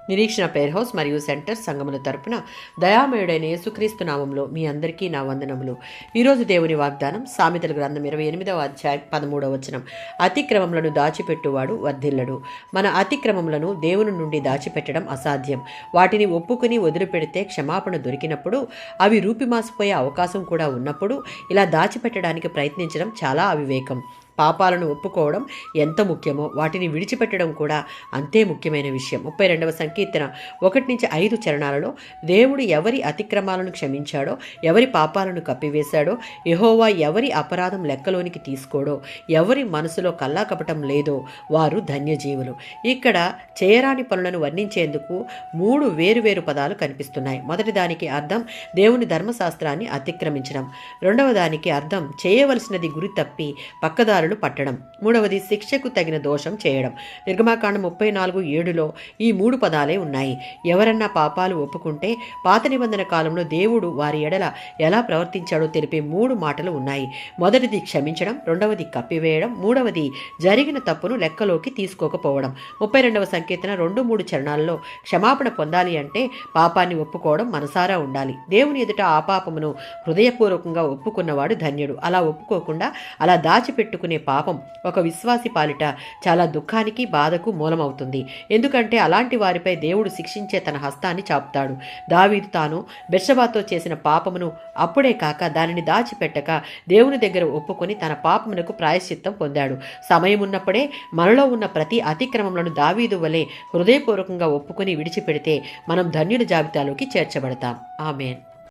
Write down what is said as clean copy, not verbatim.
నిరీక్షణ prayer house మరియు centre సంఘముల తరపున దయామయుడైన యేసుక్రీస్తు నామంలో మీ అందరికీ నా వందనములు. ఈరోజు దేవుని వాగ్దానం సామెతల గ్రంథం 28వ అధ్యాయం 13వ వచనం. అతిక్రమములను దాచిపెట్టువాడు వర్ధిల్లడు. మన అతిక్రమములను దేవుని నుండి దాచిపెట్టడం అసాధ్యం. వాటిని ఒప్పుకుని వదిలిపెడితే క్షమాపణ దొరికినప్పుడు, అవి రూపిమాసిపోయే అవకాశం కూడా ఉన్నప్పుడు ఇలా దాచిపెట్టడానికి ప్రయత్నించడం చాలా అవివేకం. పాపాలను ఒప్పుకోవడం ఎంత ముఖ్యమో వాటిని విడిచిపెట్టడం కూడా అంతే ముఖ్యమైన విషయం. 32వ సంకీర్తన 1-5 చరణాలలో దేవుడు ఎవరి అతిక్రమాలను క్షమించాడో, ఎవరి పాపాలను కప్పివేశాడో, యెహోవా ఎవరి అపరాధం లెక్కలోనికి తీసుకోడో, ఎవరి మనసులో కల్లాకపటం లేదో వారు ధన్యజీవులు. ఇక్కడ చేయరాని పనులను వర్ణించేందుకు 3 వేరువేరు పదాలు కనిపిస్తున్నాయి. మొదటి దానికి అర్థం దేవుని ధర్మశాస్త్రాన్ని అతిక్రమించడం. రెండవ దానికి అర్థం చేయవలసినది గురి తప్పి పక్కదారులు పట్టడం. మూడవది శిక్షకు తగిన దోషం చేయడం. నిర్గమాకాండం 34:7లో ఈ 3 పదాలే ఉన్నాయి. ఎవరన్నా పాపాలు ఒప్పుకుంటే పాత నిబంధన కాలంలో దేవుడు వారి ఎడల ఎలా ప్రవర్తించాడో తెలిపే 3 మాటలు ఉన్నాయి. మొదటిది క్షమించడం, రెండవది కప్పివేయడం, మూడవది జరిగిన తప్పును లెక్కలోకి తీసుకోకపోవడం. 32వ సంకీర్తన 2-3 చరణాల్లో క్షమాపణ పొందాలి అంటే పాపాన్ని ఒప్పుకోవడం మనసారా ఉండాలి. దేవుని ఎదుట ఆ పాపమును హృదయపూర్వకంగా ఒప్పుకున్నవాడు ధన్యుడు. అలా ఒప్పుకోకుండా అలా దాచిపెట్టుకునే పాపం ఒక విశ్వాసి పాలిట చాలా దుఃఖానికి, బాధకు మూలమవుతుంది. ఎందుకంటే అలాంటి వారిపై దేవుడు శిక్షించే తన హస్తాన్ని చాపుతాడు. దావీదు తాను బెత్షెబాతో చేసిన పాపమును అప్పుడే కాక దానిని దాచిపెట్టక దేవుని దగ్గర ఒప్పుకొని తన పాపమునకు ప్రాయశ్చిత్తం పొందాడు. సమయం ఉన్నప్పుడే మనలో ఉన్న ప్రతి అతిక్రమములను దావీదు వలె హృదయపూర్వకంగా ఒప్పుకొని విడిచిపెడితే మనం ధన్యుల జాబితాలోకి చేర్చబడతాం. ఆమేన్.